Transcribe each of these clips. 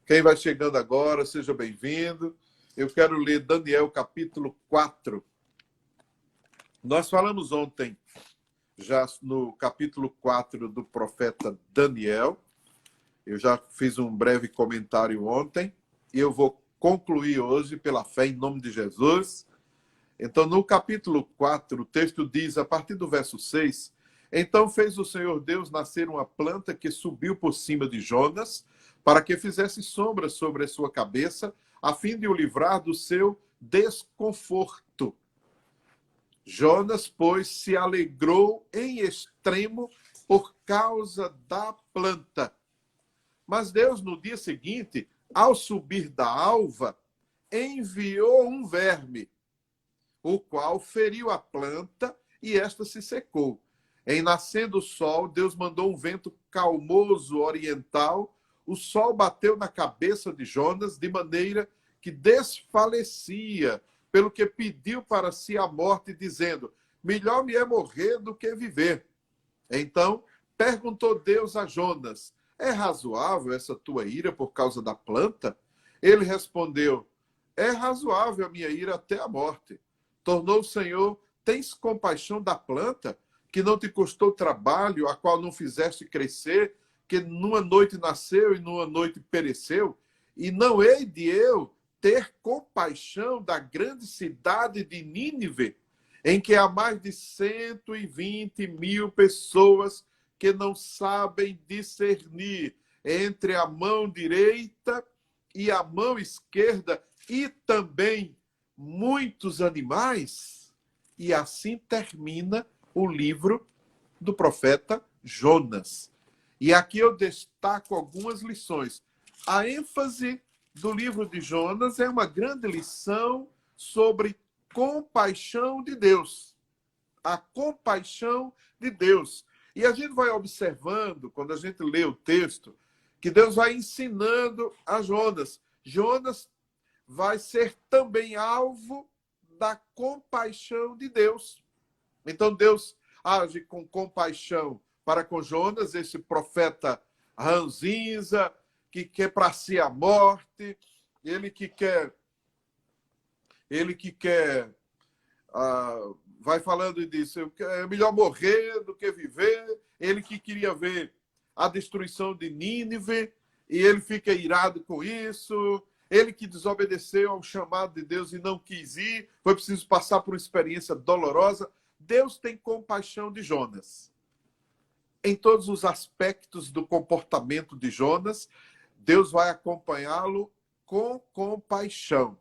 Quem vai chegando agora, seja bem-vindo. Eu quero ler Daniel, capítulo 4. Nós falamos ontem, já no capítulo 4 do profeta Daniel. Eu já fiz um breve comentário ontem e eu vou concluir hoje pela fé em nome de Jesus. Então, no capítulo 4, o texto diz, a partir do verso 6, então fez o Senhor Deus nascer uma planta que subiu por cima de Jonas, para que fizesse sombra sobre a sua cabeça, a fim de o livrar do seu desconforto. Jonas, pois, se alegrou em extremo por causa da planta. Mas Deus, no dia seguinte, ao subir da alva, enviou um verme, o qual feriu a planta e esta se secou. Em nascendo o sol, Deus mandou um vento calmoso oriental. O sol bateu na cabeça de Jonas de maneira que desfalecia, pelo que pediu para si a morte, dizendo: melhor me é morrer do que viver. Então perguntou Deus a Jonas: é razoável essa tua ira por causa da planta? Ele respondeu: é razoável a minha ira até a morte. Tornou o Senhor: tens compaixão da planta, que não te custou trabalho, a qual não fizeste crescer, que numa noite nasceu e numa noite pereceu? E não hei de eu ter compaixão da grande cidade de Nínive, em que há mais de 120.000 pessoas que não sabem discernir entre a mão direita e a mão esquerda, e também muitos animais? E assim termina o livro do profeta Jonas. E aqui eu destaco algumas lições. A ênfase do livro de Jonas é uma grande lição sobre compaixão de Deus. A compaixão de Deus. E a gente vai observando, quando a gente lê o texto, que Deus vai ensinando a Jonas. Jonas vai ser também alvo da compaixão de Deus. Então Deus age com compaixão para com Jonas, esse profeta ranzinza, que quer para si a morte, ele que quer vai falando e diz: é melhor morrer do que viver. Ele que queria ver a destruição de Nínive, e ele fica irado com isso. Ele que desobedeceu ao chamado de Deus e não quis ir, foi preciso passar por uma experiência dolorosa. Deus tem compaixão de Jonas. Em todos os aspectos do comportamento de Jonas, Deus vai acompanhá-lo com compaixão.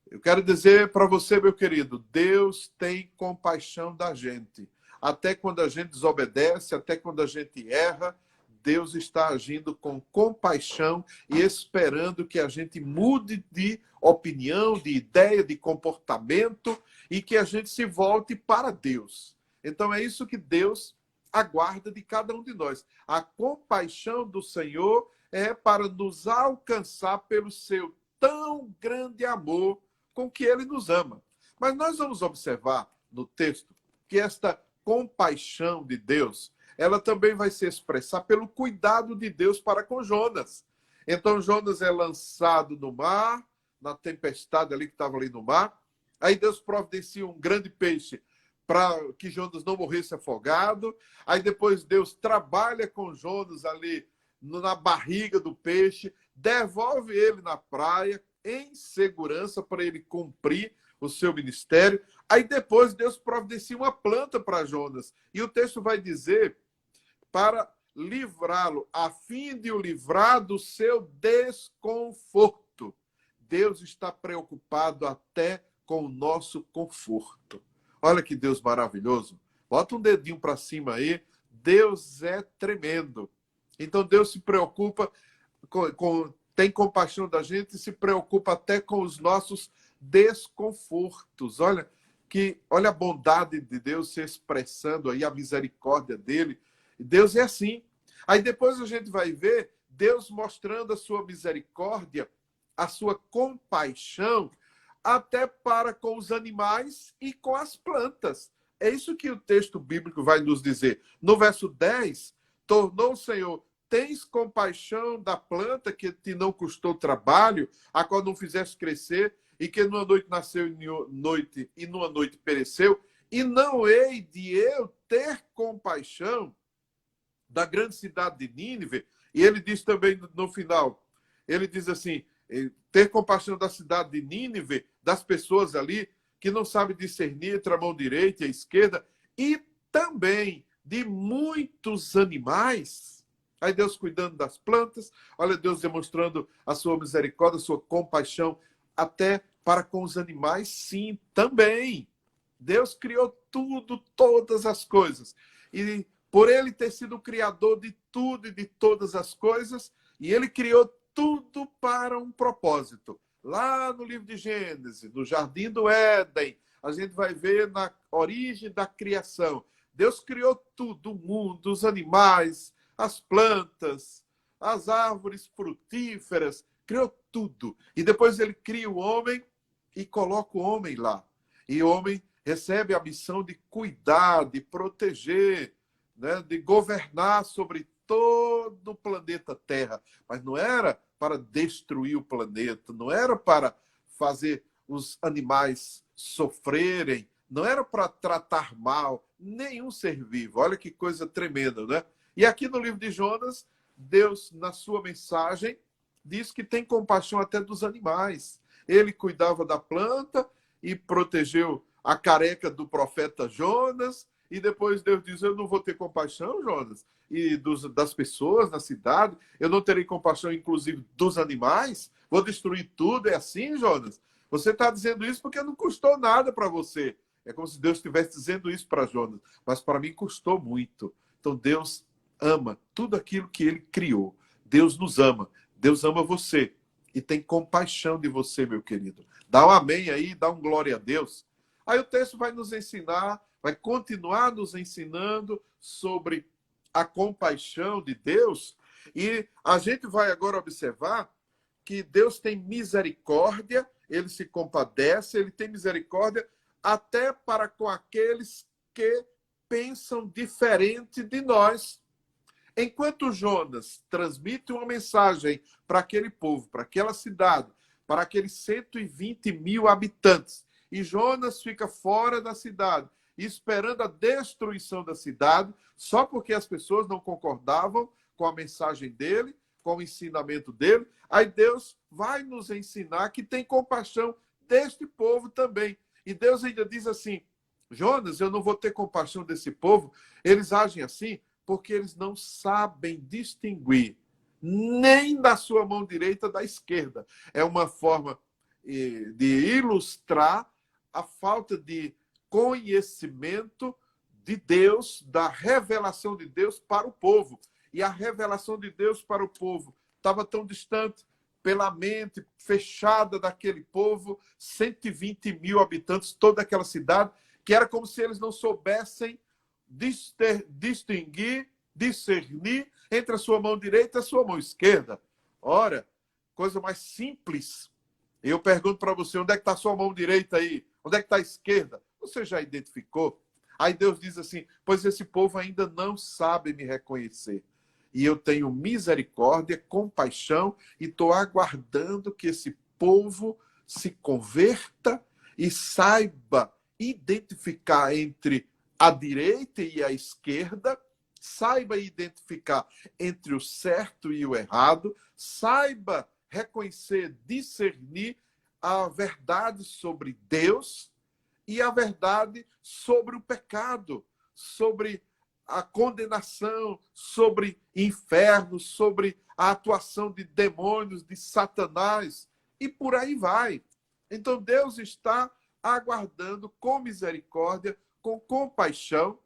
Eu quero dizer para você, meu querido, Deus tem compaixão da gente. Até quando a gente desobedece, até quando a gente erra, Deus está agindo com compaixão e esperando que a gente mude de opinião, de ideia, de comportamento e que a gente se volte para Deus. Então é isso que Deus aguarda de cada um de nós. A compaixão do Senhor é para nos alcançar pelo seu tão grande amor com que ele nos ama. Mas nós vamos observar no texto que esta compaixão de Deus, ela também vai se expressar pelo cuidado de Deus para com Jonas. Então Jonas é lançado no mar, na tempestade ali que estava ali no mar. Aí Deus providencia um grande peixe para que Jonas não morresse afogado. Aí depois Deus trabalha com Jonas ali na barriga do peixe, devolve ele na praia em segurança para ele cumprir o seu ministério. Aí depois Deus providencia uma planta para Jonas. E o texto vai dizer: para livrá-lo, a fim de o livrar do seu desconforto. Deus está preocupado até com o nosso conforto. Olha que Deus maravilhoso. Bota um dedinho para cima aí. Deus é tremendo. Então Deus se preocupa, tem compaixão da gente e se preocupa até com os nossos desconfortos. Olha a bondade de Deus se expressando aí, a misericórdia dele. Deus é assim. Aí depois a gente vai ver Deus mostrando a sua misericórdia, a sua compaixão, até para com os animais e com as plantas. É isso que o texto bíblico vai nos dizer. No verso 10, tornou o Senhor: tens compaixão da planta que te não custou trabalho, a qual não fizeste crescer, e que numa noite nasceu e numa noite pereceu, e não hei de eu ter compaixão da grande cidade de Nínive. E ele diz também no final, ele diz assim, ter compaixão da cidade de Nínive, das pessoas ali que não sabem discernir entre a mão direita e a esquerda, e também de muitos animais. Aí Deus cuidando das plantas, olha Deus demonstrando a sua misericórdia, a sua compaixão, até para com os animais, sim, também. Deus criou tudo, todas as coisas. E por ele ter sido o criador de tudo e de todas as coisas, e ele criou tudo para um propósito. Lá no livro de Gênesis, no Jardim do Éden, a gente vai ver na origem da criação. Deus criou tudo, o mundo, os animais, as plantas, as árvores frutíferas, criou tudo. E depois ele cria o homem e coloca o homem lá. E o homem recebe a missão de cuidar, de proteger, né, de governar sobre todo o planeta Terra. Mas não era para destruir o planeta, não era para fazer os animais sofrerem, não era para tratar mal nenhum ser vivo. Olha que coisa tremenda, né? E aqui no livro de Jonas, Deus, na sua mensagem, diz que tem compaixão até dos animais. Ele cuidava da planta e protegeu a careca do profeta Jonas, e depois Deus diz, eu não vou ter compaixão, Jonas, e das pessoas na cidade, eu não terei compaixão, inclusive, dos animais, vou destruir tudo, é assim, Jonas? Você está dizendo isso porque não custou nada para você. É como se Deus estivesse dizendo isso para Jonas, mas para mim custou muito. Então Deus ama tudo aquilo que ele criou. Deus nos ama, Deus ama você e tem compaixão de você, meu querido. Dá um amém aí, dá um glória a Deus. Aí o texto vai nos ensinar, vai continuar nos ensinando sobre a compaixão de Deus. E a gente vai agora observar que Deus tem misericórdia, ele se compadece, ele tem misericórdia até para com aqueles que pensam diferente de nós. Enquanto Jonas transmite uma mensagem para aquele povo, para aquela cidade, para aqueles 120 mil habitantes, e Jonas fica fora da cidade, esperando a destruição da cidade, só porque as pessoas não concordavam com a mensagem dele, com o ensinamento dele, aí Deus vai nos ensinar que tem compaixão deste povo também. E Deus ainda diz assim, Jonas, eu não vou ter compaixão desse povo, eles agem assim porque eles não sabem distinguir nem da sua mão direita da esquerda. É uma forma de ilustrar a falta de conhecimento de Deus, da revelação de Deus para o povo. E a revelação de Deus para o povo estava tão distante pela mente fechada daquele povo, 120 mil habitantes, toda aquela cidade, que era como se eles não soubessem distinguir, discernir entre a sua mão direita e a sua mão esquerda. Ora, coisa mais simples. Eu pergunto para você, onde é que está a sua mão direita aí? Onde é que está a esquerda? Você já identificou? Aí Deus diz assim, pois esse povo ainda não sabe me reconhecer. E eu tenho misericórdia, compaixão, e estou aguardando que esse povo se converta e saiba identificar entre a direita e a esquerda, saiba identificar entre o certo e o errado, saiba reconhecer, discernir a verdade sobre Deus e a verdade sobre o pecado, sobre a condenação, sobre inferno, sobre a atuação de demônios, de Satanás, e por aí vai. Então Deus está aguardando com misericórdia, com compaixão,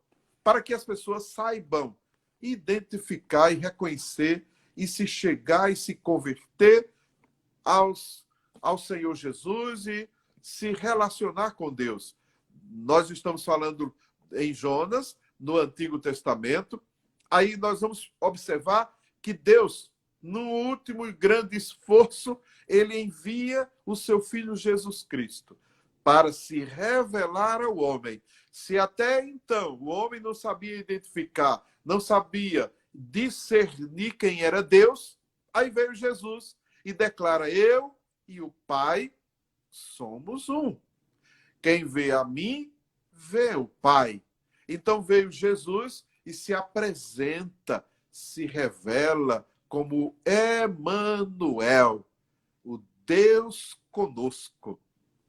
para que as pessoas saibam identificar e reconhecer e se chegar e se converter ao Senhor Jesus e se relacionar com Deus. Nós estamos falando em Jonas, no Antigo Testamento. Aí nós vamos observar que Deus, no último e grande esforço, ele envia o seu Filho Jesus Cristo para se revelar ao homem. Se até então o homem não sabia identificar, não sabia discernir quem era Deus, aí veio Jesus e declara: eu e o Pai somos um. Quem vê a mim, vê o Pai. Então veio Jesus e se apresenta, se revela como Emanuel, o Deus conosco.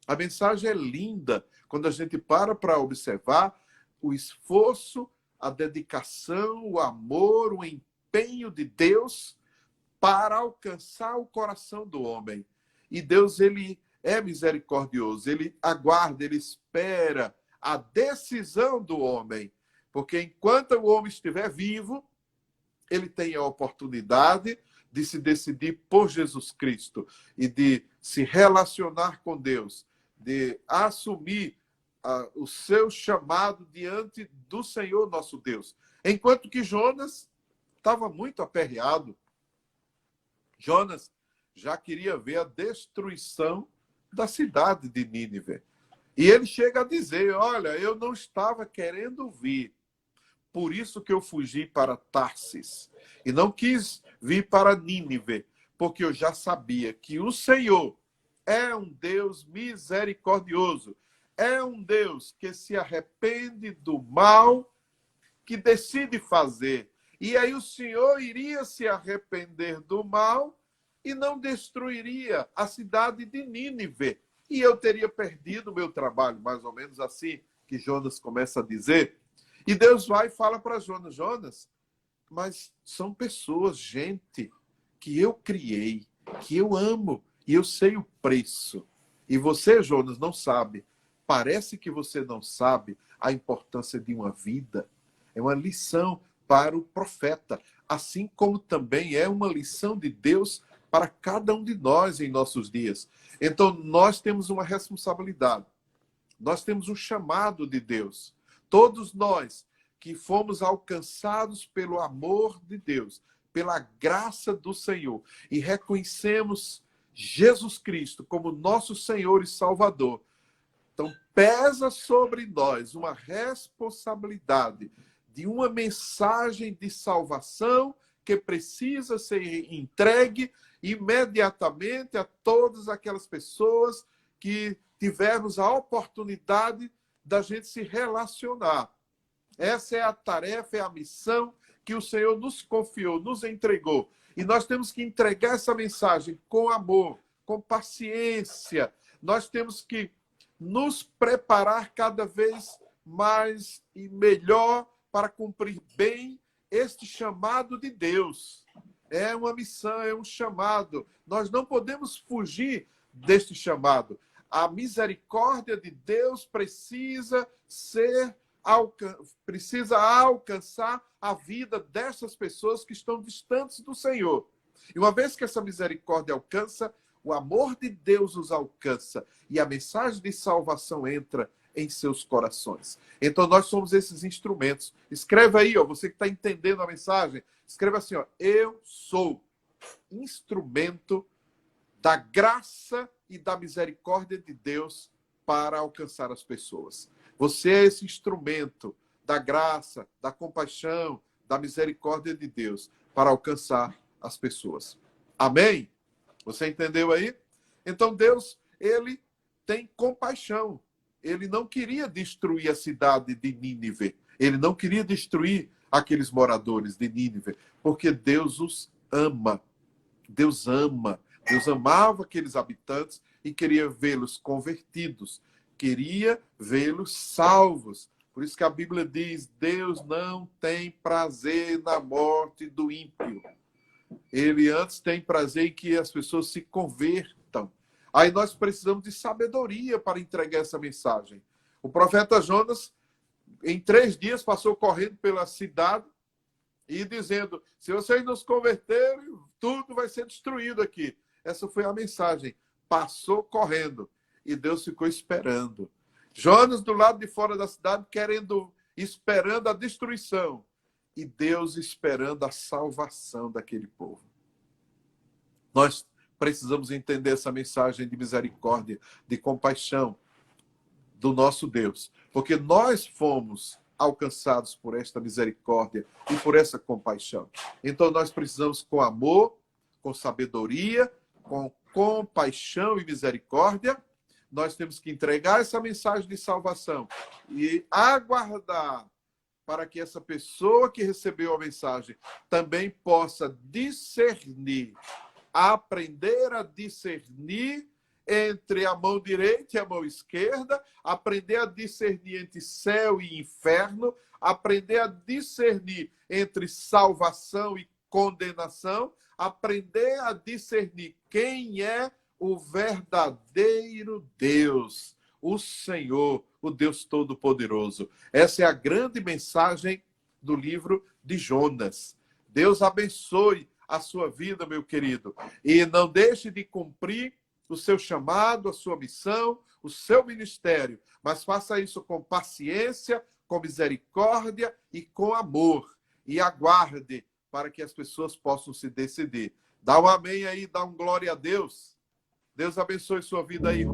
A mensagem é linda quando a gente para observar o esforço, a dedicação, o amor, o empenho de Deus para alcançar o coração do homem. E Deus, ele é misericordioso, ele aguarda, ele espera a decisão do homem, porque enquanto o homem estiver vivo, ele tem a oportunidade de se decidir por Jesus Cristo e de se relacionar com Deus, de assumir o seu chamado diante do Senhor nosso Deus. Enquanto que Jonas estava muito aperreado. Jonas já queria ver a destruição da cidade de Nínive. E ele chega a dizer: olha, eu não estava querendo vir, por isso que eu fugi para Tarsis. E não quis vir para Nínive, porque eu já sabia que o Senhor é um Deus misericordioso, é um Deus que se arrepende do mal que decide fazer. E aí o Senhor iria se arrepender do mal e não destruiria a cidade de Nínive. E eu teria perdido o meu trabalho, mais ou menos assim que Jonas começa a dizer. E Deus vai e fala para Jonas: Jonas, mas são pessoas, gente, que eu criei, que eu amo, e eu sei o preço. E você, Jonas, não sabe. Parece que você não sabe a importância de uma vida. É uma lição para o profeta, assim como também é uma lição de Deus para cada um de nós em nossos dias. Então, nós temos uma responsabilidade. Nós temos um chamado de Deus. Todos nós que fomos alcançados pelo amor de Deus, pela graça do Senhor, e reconhecemos Jesus Cristo como nosso Senhor e Salvador. Então, pesa sobre nós uma responsabilidade de uma mensagem de salvação que precisa ser entregue imediatamente a todas aquelas pessoas que tivermos a oportunidade da gente se relacionar. Essa é a tarefa, é a missão que o Senhor nos confiou, nos entregou. E nós temos que entregar essa mensagem com amor, com paciência. Nós temos que nos preparar cada vez mais e melhor para cumprir bem este chamado de Deus. É uma missão, é um chamado. Nós não podemos fugir deste chamado. A misericórdia de Deus precisa alcançar a vida dessas pessoas que estão distantes do Senhor. E uma vez que essa misericórdia alcança, o amor de Deus os alcança e a mensagem de salvação entra em seus corações. Então nós somos esses instrumentos. Escreva aí, você que está entendendo a mensagem, escreva assim: eu sou instrumento da graça e da misericórdia de Deus para alcançar as pessoas. Você é esse instrumento da graça, da compaixão, da misericórdia de Deus para alcançar as pessoas. Amém? Você entendeu aí? Então Deus, ele tem compaixão. Ele não queria destruir a cidade de Nínive. Ele não queria destruir aqueles moradores de Nínive, porque Deus os ama. Deus ama. Deus amava aqueles habitantes e queria vê-los convertidos. Queria vê-los salvos. Por isso que a Bíblia diz: Deus não tem prazer na morte do ímpio. Ele antes tem prazer em que as pessoas se convertam. Aí nós precisamos de sabedoria para entregar essa mensagem. O profeta Jonas, em 3 dias, passou correndo pela cidade e dizendo: se vocês não se converterem, tudo vai ser destruído aqui. Essa foi a mensagem. Passou correndo e Deus ficou esperando. Jonas do lado de fora da cidade esperando a destruição e Deus esperando a salvação daquele povo. Nós precisamos entender essa mensagem de misericórdia, de compaixão do nosso Deus, porque nós fomos alcançados por esta misericórdia e por essa compaixão. Então nós precisamos, com amor, com sabedoria, com compaixão e misericórdia, nós temos que entregar essa mensagem de salvação e aguardar para que essa pessoa que recebeu a mensagem também possa discernir, aprender a discernir entre a mão direita e a mão esquerda, aprender a discernir entre céu e inferno, aprender a discernir entre salvação e condenação, aprender a discernir quem é o verdadeiro Deus, o Senhor, o Deus Todo-Poderoso. Essa é a grande mensagem do livro de Jonas. Deus abençoe a sua vida, meu querido, e não deixe de cumprir o seu chamado, a sua missão, o seu ministério, mas faça isso com paciência, com misericórdia e com amor. E aguarde para que as pessoas possam se decidir. Dá um amém aí, dá um glória a Deus. Deus abençoe sua vida aí.